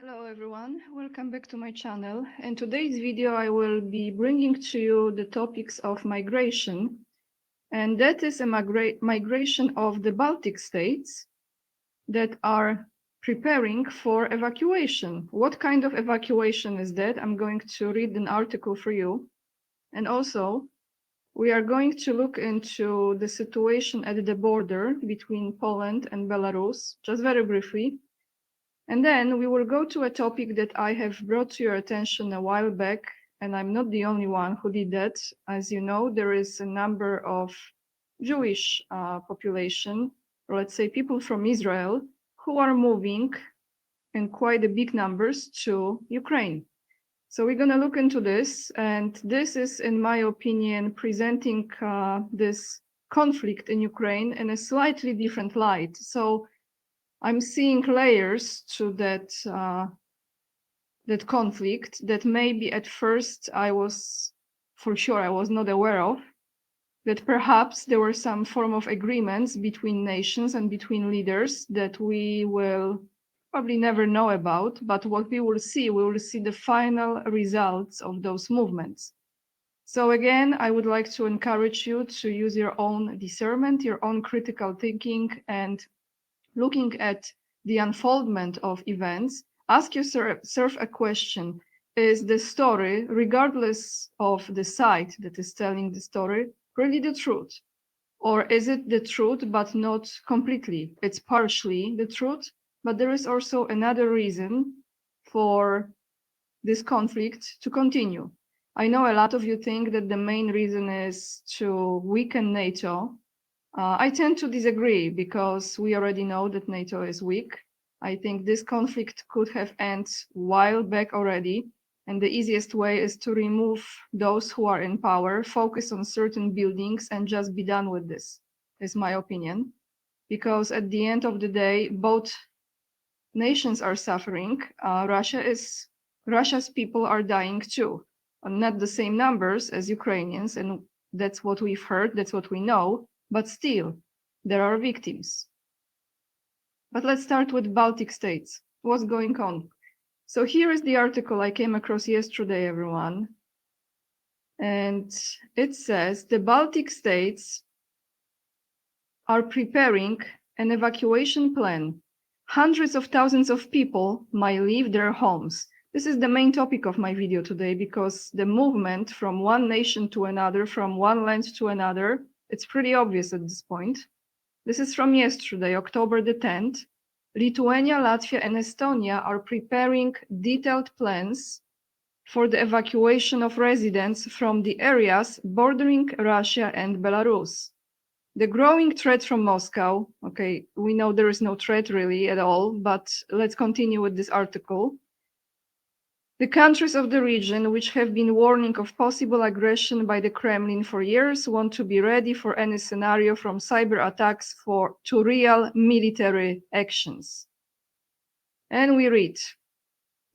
Hello everyone, welcome back to my channel. In today's video I will be bringing to you the topics of migration, and that is a migration of the Baltic states that are preparing for evacuation. What kind of evacuation is that? I'm going to read an article for you, and also we are going to look into the situation at the border between Poland and Belarus, just very briefly. And then we will go to a topic that I have brought to your attention a while back, and I'm not the only one who did that. As you know, there is a number of Jewish population, or let's say people from Israel, who are moving in quite a big numbers to Ukraine. So we're going to look into this, and this is, in my opinion, presenting this conflict in Ukraine in a slightly different light. So I'm seeing layers to that conflict that maybe at first I was not aware of, that perhaps there were some form of agreements between nations and between leaders that we will probably never know about, but what we will see the final results of those movements. So again, I would like to encourage you to use your own discernment, your own critical thinking, and looking at the unfoldment of events, ask yourself a question. Is the story, regardless of the side that is telling the story, really the truth? Or is it the truth, but not completely? It's partially the truth, but there is also another reason for this conflict to continue. I know a lot of you think that the main reason is to weaken NATO. I tend to disagree because we already know that NATO is weak. I think this conflict could have ended a while back already, and the easiest way is to remove those who are in power, focus on certain buildings, and just be done with this, is my opinion. Because at the end of the day, both nations are suffering. Russia's people are dying too. Not the same numbers as Ukrainians, and that's what we've heard, that's what we know. But still, there are victims. But let's start with Baltic states. What's going on? So here is the article I came across yesterday, everyone. And it says the Baltic states are preparing an evacuation plan. Hundreds of thousands of people might leave their homes. This is the main topic of my video today because the movement from one nation to another, from one land to another, it's pretty obvious at this point. This is from yesterday, October the 10th. Lithuania, Latvia, and Estonia are preparing detailed plans for the evacuation of residents from the areas bordering Russia and Belarus. The growing threat from Moscow, okay, we know there is no threat really at all, but let's continue with this article. The countries of the region, which have been warning of possible aggression by the Kremlin for years, want to be ready for any scenario from cyber attacks to real military actions. And we read,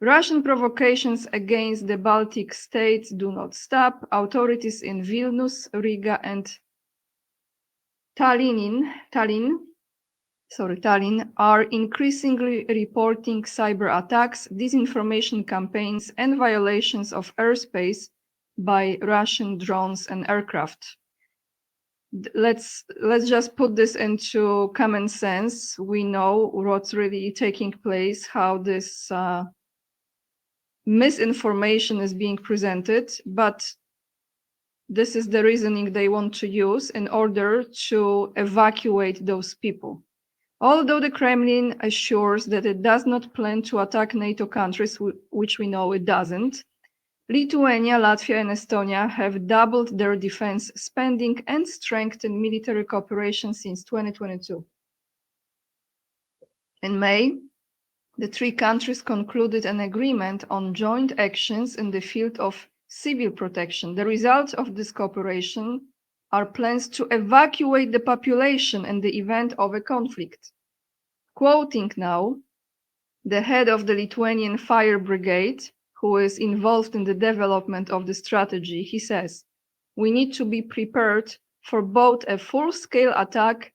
Russian provocations against the Baltic states do not stop. Authorities in Vilnius, Riga, and Tallinn are increasingly reporting cyber attacks, disinformation campaigns, and violations of airspace by Russian drones and aircraft. Let's just put this into common sense. We know what's really taking place, how this misinformation is being presented, but this is the reasoning they want to use in order to evacuate those people. Although the Kremlin assures that it does not plan to attack NATO countries, which we know it doesn't, Lithuania, Latvia, and Estonia have doubled their defense spending and strengthened military cooperation since 2022. In May, the three countries concluded an agreement on joint actions in the field of civil protection. The result of this cooperation are plans to evacuate the population in the event of a conflict. Quoting now the head of the Lithuanian Fire Brigade, who is involved in the development of the strategy, he says, "We need to be prepared for both a full-scale attack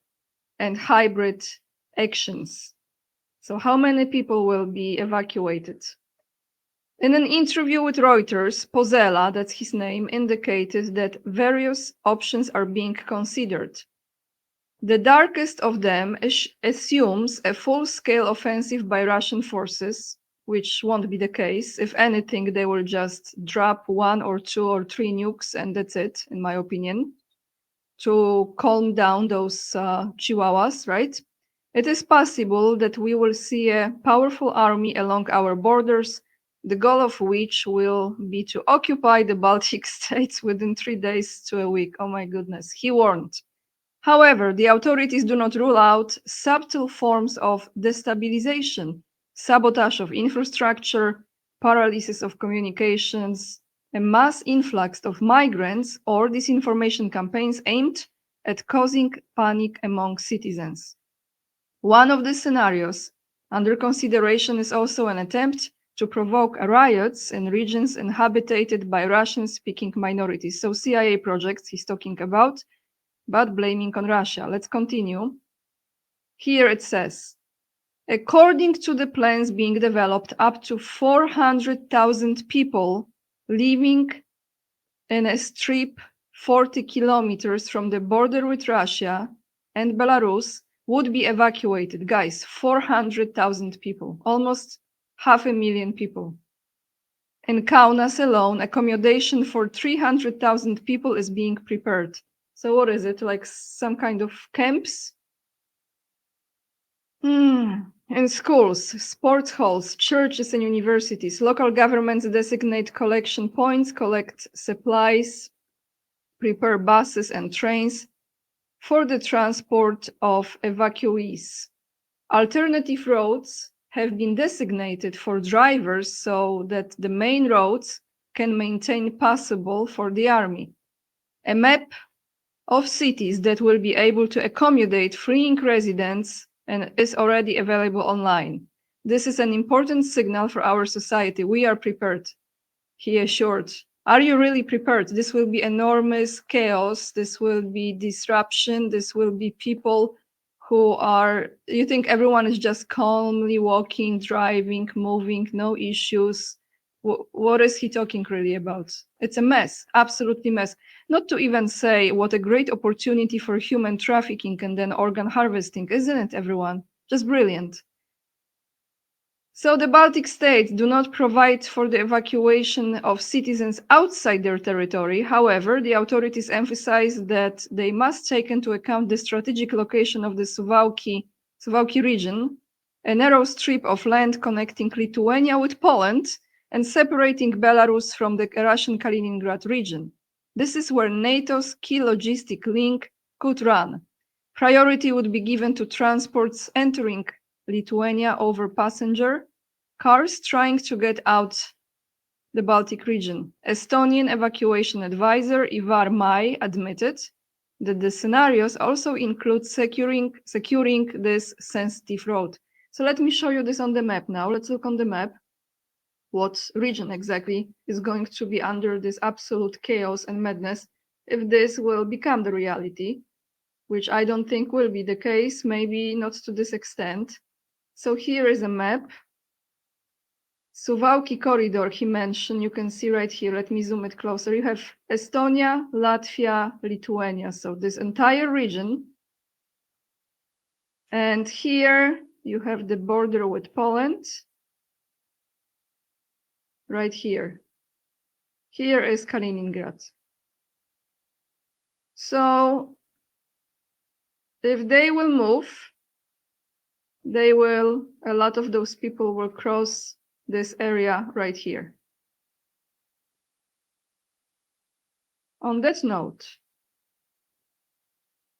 and hybrid actions." So how many people will be evacuated? In an interview with Reuters, Pozella, that's his name, indicated that various options are being considered. The darkest of them assumes a full-scale offensive by Russian forces, which won't be the case. If anything, they will just drop 1 or 2 or 3 nukes, and that's it, in my opinion, to calm down those chihuahuas, right? It is possible that we will see a powerful army along our borders, the goal of which will be to occupy the Baltic states within 3 days to a week. Oh my goodness, he warned. However, the authorities do not rule out subtle forms of destabilization, sabotage of infrastructure, paralysis of communications, a mass influx of migrants, or disinformation campaigns aimed at causing panic among citizens. One of the scenarios under consideration is also an attempt to provoke riots in regions inhabited by Russian-speaking minorities. So CIA projects he's talking about, but blaming on Russia. Let's continue. Here it says, according to the plans being developed, up to 400,000 people living in a strip 40 kilometers from the border with Russia and Belarus would be evacuated. Guys, 400,000 people, almost 500,000 people. In Kaunas alone, accommodation for 300,000 people is being prepared. So what is it, like some kind of camps? In schools, sports halls, churches and universities, local governments designate collection points, collect supplies, prepare buses and trains for the transport of evacuees. Alternative roads have been designated for drivers so that the main roads can maintain passable for the army. A map of cities that will be able to accommodate fleeing residents and is already available online. This is an important signal for our society. We are prepared, he assured. Are you really prepared? This will be enormous chaos. This will be disruption. This will be people who are, you think everyone is just calmly walking, driving, moving, no issues. What is he talking really about? It's a mess, absolutely mess. Not to even say what a great opportunity for human trafficking and then organ harvesting, isn't it, everyone? Just brilliant. So the Baltic states do not provide for the evacuation of citizens outside their territory. However, the authorities emphasize that they must take into account the strategic location of the Suwałki region, a narrow strip of land connecting Lithuania with Poland and separating Belarus from the Russian Kaliningrad region. This is where NATO's key logistic link could run. Priority would be given to transports entering Lithuania over passenger cars trying to get out the Baltic region. Estonian evacuation advisor Ivar Mai admitted that the scenarios also include securing this sensitive road. So let me show you this on the map now. Let's look on the map. What region exactly is going to be under this absolute chaos and madness if this will become the reality, which I don't think will be the case, maybe not to this extent. So here is a map. Suwałki corridor he mentioned, you can see right here. Let me zoom it closer. You have Estonia, Latvia, Lithuania. So this entire region. And here you have the border with Poland. Right here. Here is Kaliningrad. So if they will move, a lot of those people will cross this area right here. On that note,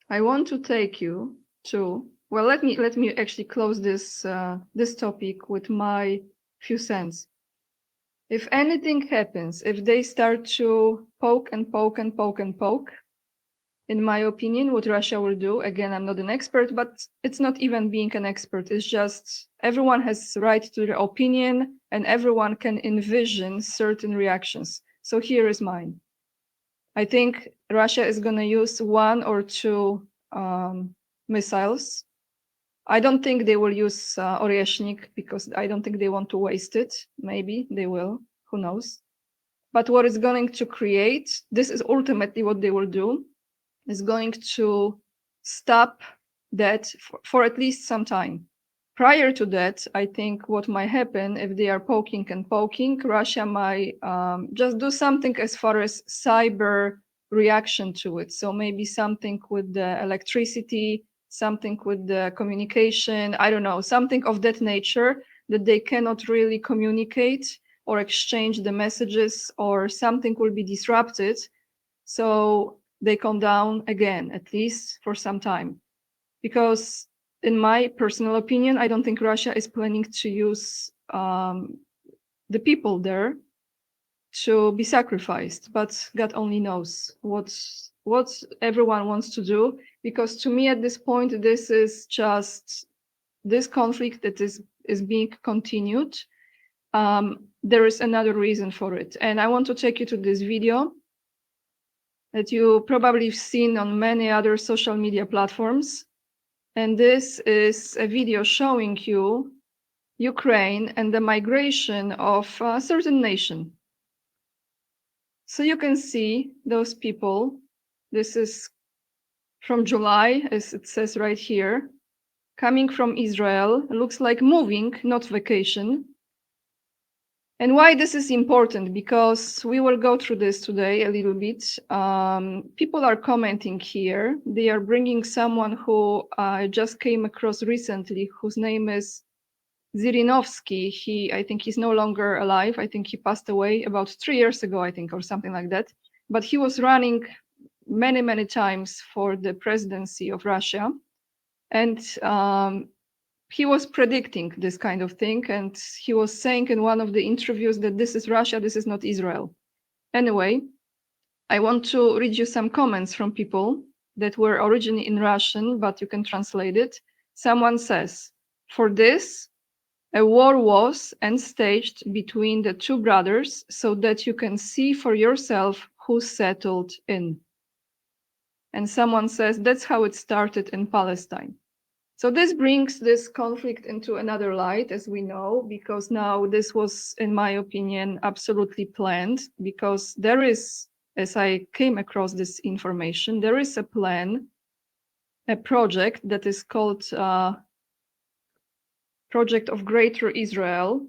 I want to take you to, well, let me actually close this this topic with my few cents. If anything happens, if they start to poke and poke and poke and poke, in my opinion, what Russia will do, again, I'm not an expert, but it's not even being an expert. It's just everyone has right to their opinion and everyone can envision certain reactions. So here is mine. I think Russia is going to use 1 or 2 missiles I don't think they will use Oryashnik because I don't think they want to waste it. Maybe they will, who knows. But what it's going to create, this is ultimately what they will do, is going to stop that for at least some time. Prior to that, I think what might happen if they are poking and poking, Russia might just do something as far as cyber reaction to it. So maybe something with the electricity, something with the communication, I don't know, something of that nature that they cannot really communicate or exchange the messages, or something will be disrupted. So they calm down again, at least for some time. Because in my personal opinion, I don't think Russia is planning to use the people there to be sacrificed, but God only knows what everyone wants to do. Because to me at this point, this is just this conflict that is being continued. There is another reason for it. And I want to take you to this video that you probably have seen on many other social media platforms. And this is a video showing you Ukraine and the migration of a certain nation. So you can see those people. This is from July, as it says right here, coming from Israel. It looks like moving, not vacation. And why this is important, because we will go through this today a little bit. People are commenting here. They are bringing someone who I just came across recently, whose name is Zirinovsky. I think he's no longer alive. I think he passed away about 3 years ago, I think, or something like that. But he was running many, many times for the presidency of Russia. And he was predicting this kind of thing, and he was saying in one of the interviews that this is Russia, this is not Israel. Anyway, I want to read you some comments from people that were originally in Russian, but you can translate it. Someone says, for this, a war was and staged between the two brothers so that you can see for yourself who settled in. And someone says, that's how it started in Palestine. So this brings this conflict into another light, as we know, because now this was, in my opinion, absolutely planned, because there is, as I came across this information, there is a plan, a project that is called Project of Greater Israel.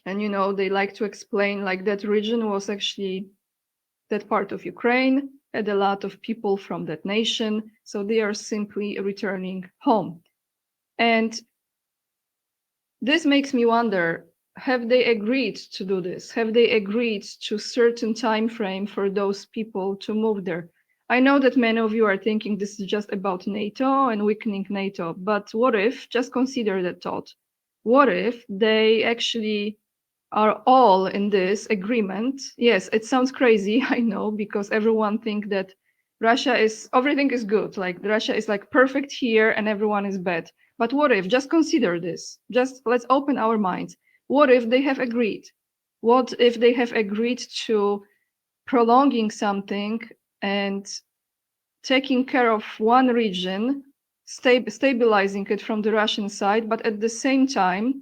And, you know, they like to explain like that region was actually that part of Ukraine, had a lot of people from that nation. So they are simply returning home. And this makes me wonder, have they agreed to do this? Have they agreed to a certain time frame for those people to move there? I know that many of you are thinking this is just about NATO and weakening NATO, but what if, just consider that thought, what if they actually are all in this agreement? Yes, it sounds crazy, I know, because everyone thinks that everything is good, like Russia is like perfect here and everyone is bad. But what if, just consider this, just let's open our minds. What if they have agreed? What if they have agreed to prolonging something and taking care of one region, stabilizing it from the Russian side, but at the same time,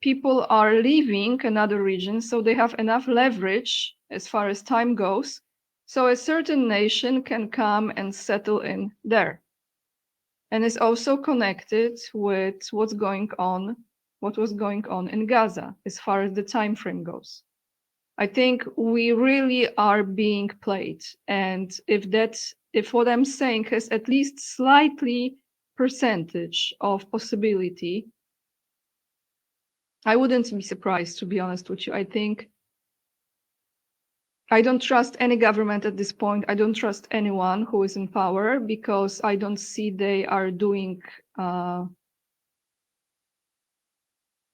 people are leaving another region, so they have enough leverage as far as time goes, so a certain nation can come and settle in there. And is also connected with what was going on in Gaza as far as the time frame goes. I think we really are being played. And if what I'm saying has at least slightly percentage of possibility, I wouldn't be surprised, to be honest with you. I don't trust any government at this point. I don't trust anyone who is in power, because I don't see they are doing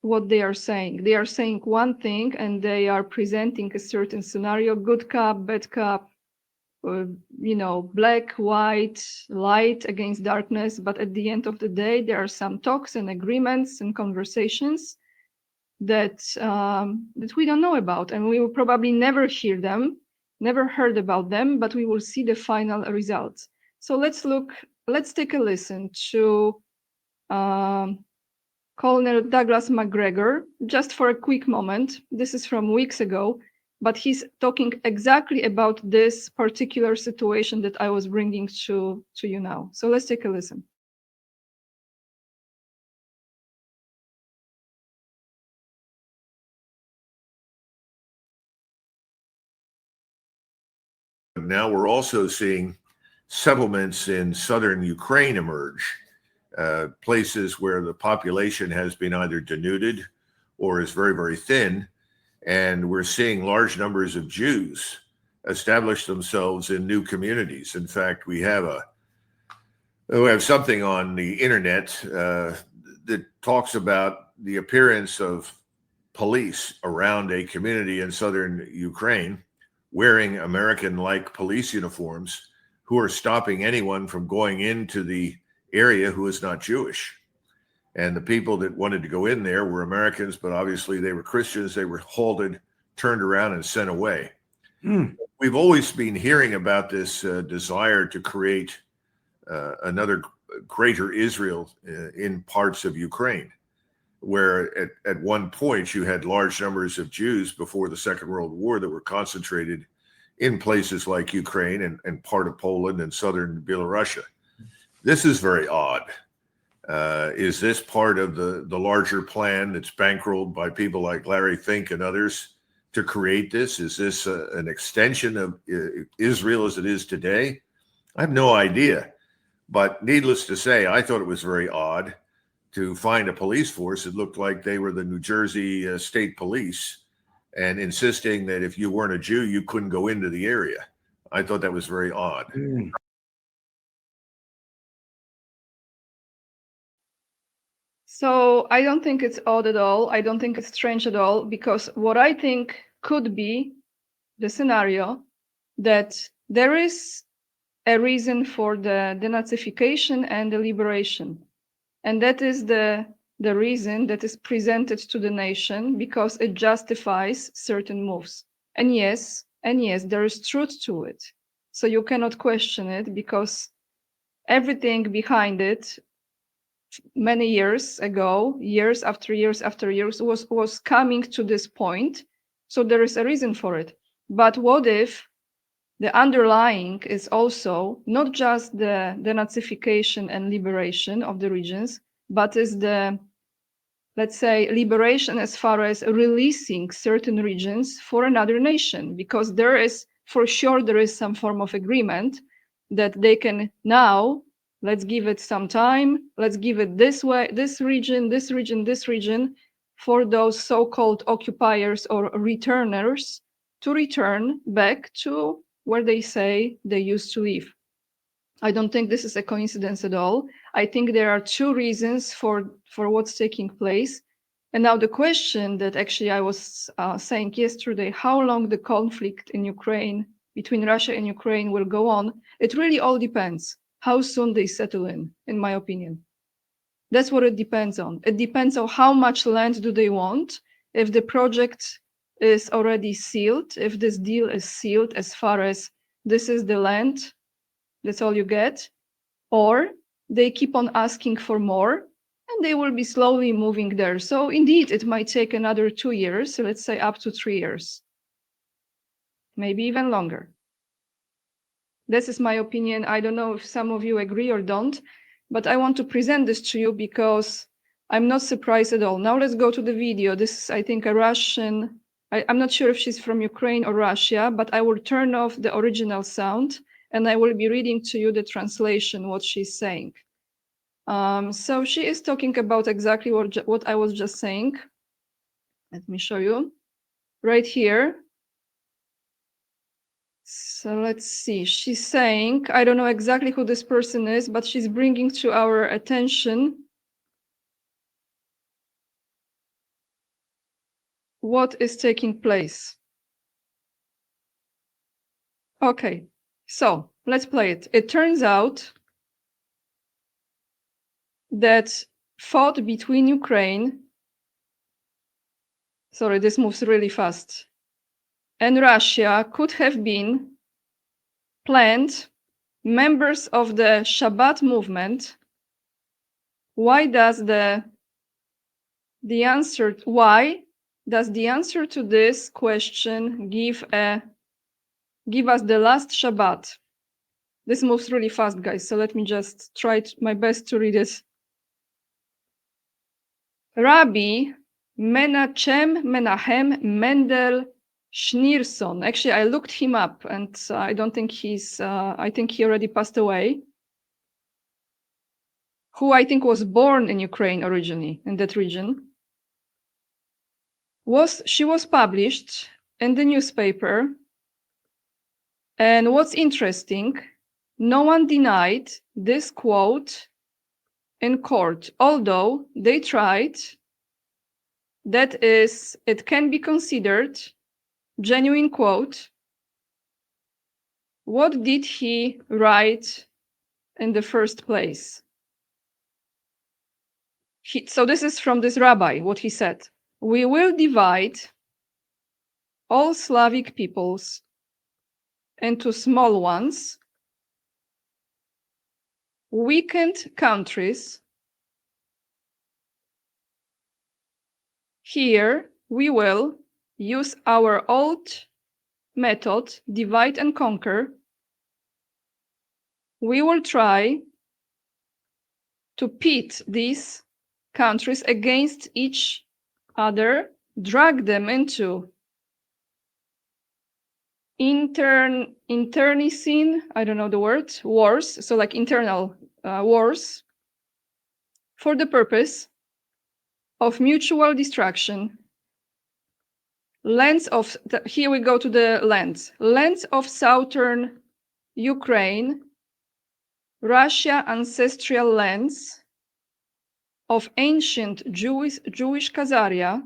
what they are saying. They are saying one thing and they are presenting a certain scenario, good cop, bad cop, black, white, light against darkness. But at the end of the day, there are some talks and agreements and conversations that we don't know about, and we will probably never heard about them, but we will see the final results. So let's take a listen to Colonel Douglas MacGregor, just for a quick moment. This is from weeks ago, but he's talking exactly about this particular situation that I was bringing to you now. So let's take a listen. Now we're also seeing settlements in southern Ukraine emerge, places where the population has been either denuded or is very, very thin. And we're seeing large numbers of Jews establish themselves in new communities. In fact, we have something on the internet that talks about the appearance of police around a community in southern Ukraine wearing American-like police uniforms who are stopping anyone from going into the area who is not Jewish. And the people that wanted to go in there were Americans, but obviously they were Christians. They were halted, turned around, and sent away. We've always been hearing about this desire to create another greater Israel in parts of Ukraine, where at one point you had large numbers of Jews before the Second World War that were concentrated in places like Ukraine and part of Poland and southern Belarusia. This is very odd. Is this part of the larger plan that's bankrolled by people like Larry Fink and others to create this? Is this an extension of Israel as it is today? I have no idea. But needless to say, I thought it was very odd to find a police force that looked like they were the New Jersey State Police and insisting that if you weren't a Jew, you couldn't go into the area. I thought that was very odd. So I don't think it's odd at all. I don't think it's strange at all, because what I think could be the scenario that there is a reason for the denazification and the liberation. And that is the reason that is presented to the nation because it justifies certain moves. And yes, there is truth to it. So you cannot question it, because everything behind it many years ago, years after years after years, was coming to this point. So there is a reason for it. But what if the underlying is also not just the denazification and liberation of the regions, but is the, let's say, liberation as far as releasing certain regions for another nation? Because there is, for sure, there is some form of agreement that they can now, let's give it some time, let's give it this way, this region, this region, this region, for those so-called occupiers or returners to return back to where they say they used to live. I don't think this is a coincidence at all. I think there are two reasons for what's taking place. And now the question that actually I was saying yesterday, how long the conflict in Ukraine, between Russia and Ukraine, will go on, it really all depends how soon they settle in my opinion. That's what it depends on. It depends on how much land do they want. If the project is already sealed, if this deal is sealed as far as this is the land, that's all you get, or they keep on asking for more and they will be slowly moving there. So indeed, it might take another 2 years, so let's say up to 3 years, maybe even longer. This is my opinion. I don't know if some of you agree or don't, but I want to present this to you because I'm not surprised at all. Now let's go to the video. This is, I think, a Russian. I'm not sure if she's from Ukraine or Russia, but I will turn off the original sound and I will be reading to you the translation, what she's saying. So she is talking about exactly what I was just saying. Let me show you right here. So let's see, she's saying, I don't know exactly who this person is, but she's bringing to our attention what is taking place. Okay, so let's play it. It turns out that fought between Ukraine, sorry, this moves really fast, and Russia could have been planned. Members of the Shabbat movement why does the answer to this question give us the last Shabbat? This moves really fast, guys, so let me just try my best to read it. Rabbi Menachem Mendel Schneerson. Actually, I looked him up, and I don't think I think he already passed away. Who I think was born in Ukraine originally, in that region. She was published in the newspaper. And what's interesting, no one denied this quote in court, although they tried. That is, it can be considered genuine quote. What did he write in the first place? So this is from this rabbi, what he said. We will divide all Slavic peoples into small ones, weakened countries. Here we will use our old method, divide and conquer. We will try to pit these countries against each other, drag them into internecine, I don't know the word, wars, so like internal wars, for the purpose of mutual destruction. Here we go to the lands of southern Ukraine, Russia ancestral lands of ancient Jewish Khazaria,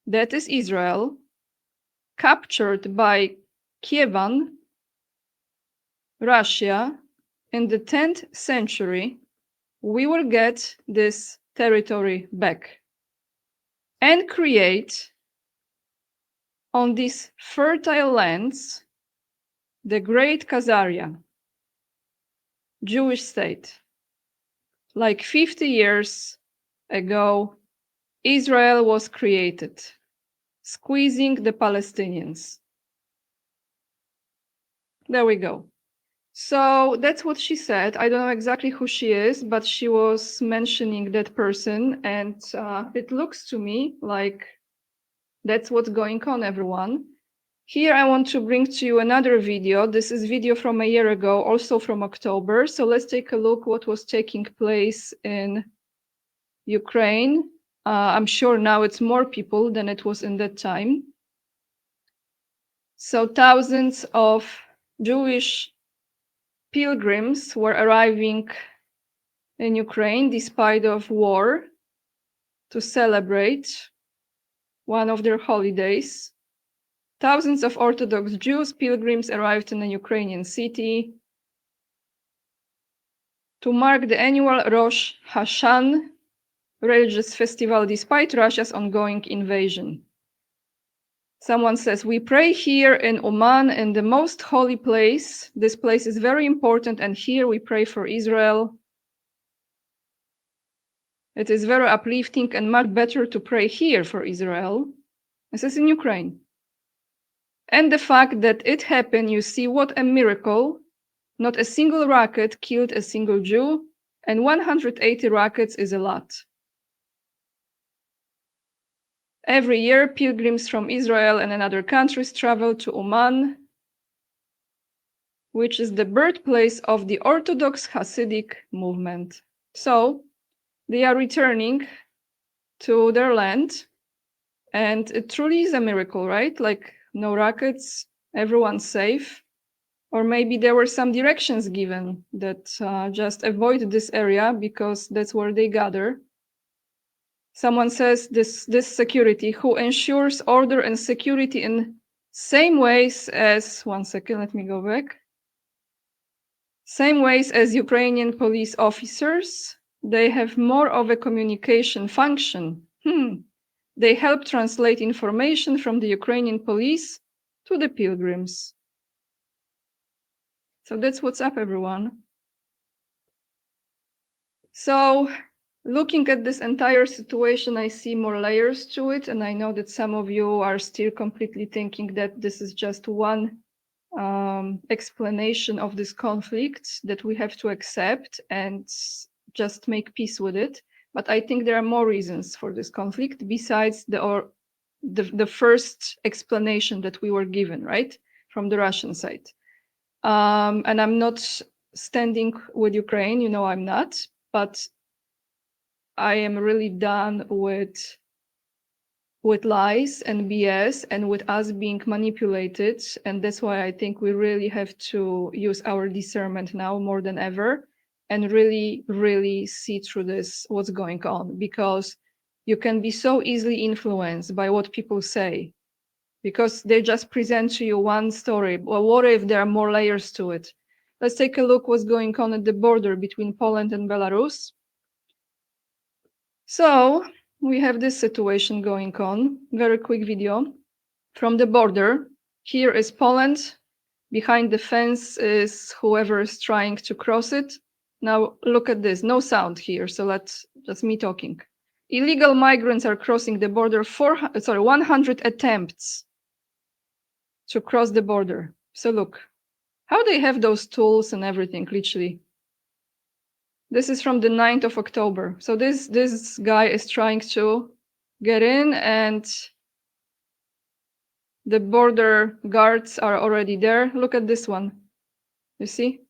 that is Israel, captured by Kievan, Russia, in the 10th century. We will get this territory back and create on these fertile lands the Great Khazaria, Jewish state. Like 50 years ago, Israel was created, squeezing the Palestinians. There we go. So that's what she said. I don't know exactly who she is, but she was mentioning that person, and it looks to me like that's what's going on, everyone. Here I want to bring to you another video. This is video from a year ago, also from October. So let's take a look what was taking place in Ukraine. I'm sure now it's more people than it was in that time. So thousands of Jewish pilgrims were arriving in Ukraine despite of war to celebrate one of their holidays. Thousands of Orthodox Jews pilgrims arrived in a Ukrainian city to mark the annual Rosh Hashanah religious festival despite Russia's ongoing invasion. Someone says, we pray here in Oman in the most holy place. This place is very important, and here we pray for Israel. It is very uplifting and much better to pray here for Israel. This is in Ukraine. And the fact that it happened, you see what a miracle. Not a single rocket killed a single Jew, and 180 rockets is a lot. Every year, pilgrims from Israel and other countries travel to Oman, which is the birthplace of the Orthodox Hasidic movement. So they are returning to their land, and it truly is a miracle, right? Like no rockets, everyone's safe. Or maybe there were some directions given that just avoid this area because that's where they gather. Someone says this security who ensures order and security in same ways as, one second, let me go back. Same ways as Ukrainian police officers, they have more of a communication function. They help translate information from the Ukrainian police to the pilgrims. So that's what's up, everyone. So looking at this entire situation, I see more layers to it. And I know that some of you are still completely thinking that this is just one explanation of this conflict that we have to accept and just make peace with it. But I think there are more reasons for this conflict besides the first explanation that we were given, right, from the Russian side. And I'm not standing with Ukraine, you know I'm not, but I am really done with lies and BS and with us being manipulated. And that's why I think we really have to use our discernment now more than ever and really, really see through this, what's going on, because you can be so easily influenced by what people say because they just present to you one story. Well, what if there are more layers to it? Let's take a look what's going on at the border between Poland and Belarus. So we have this situation going on. Very quick video from the border. Here is Poland. Behind the fence is whoever is trying to cross it. Now look at this. No sound here, so that's me talking. Illegal migrants are crossing the border. 100 attempts to cross the border. So look, how they have those tools and everything, literally. This is from the 9th of October. So this guy is trying to get in and the border guards are already there. Look at this one. You see?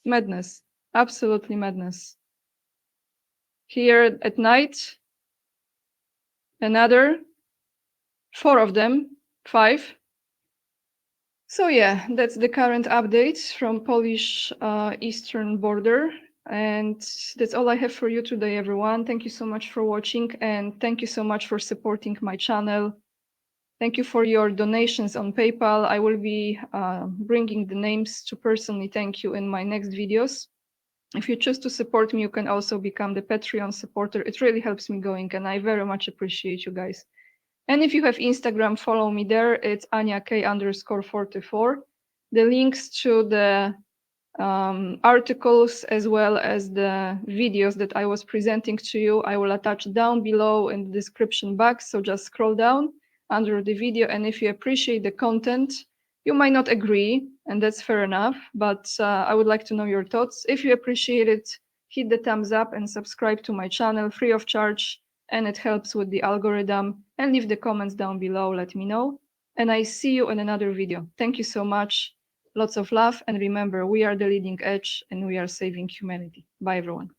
Madness. Absolutely madness. Here at night, another 4 of them, 5. So yeah, that's the current update from Polish eastern border. And that's all I have for you today, everyone. Thank you so much for watching and thank you so much for supporting my channel. Thank you for your donations on PayPal. I will be bringing the names to personally thank you in my next videos. If you choose to support me, you can also become the Patreon supporter. It really helps me going and I very much appreciate you guys. And if you have Instagram, follow me there. It's Ania_K_44. The links to the articles as well as the videos that I was presenting to you, I will attach down below in the description box. So just scroll down under the video. And if you appreciate the content, you might not agree, and that's fair enough, but I would like to know your thoughts. If you appreciate it, hit the thumbs up and subscribe to my channel free of charge, and it helps with the algorithm. And leave the comments down below, let me know. And I see you in another video. Thank you so much. Lots of love, and remember, we are the leading edge and we are saving humanity. Bye, everyone.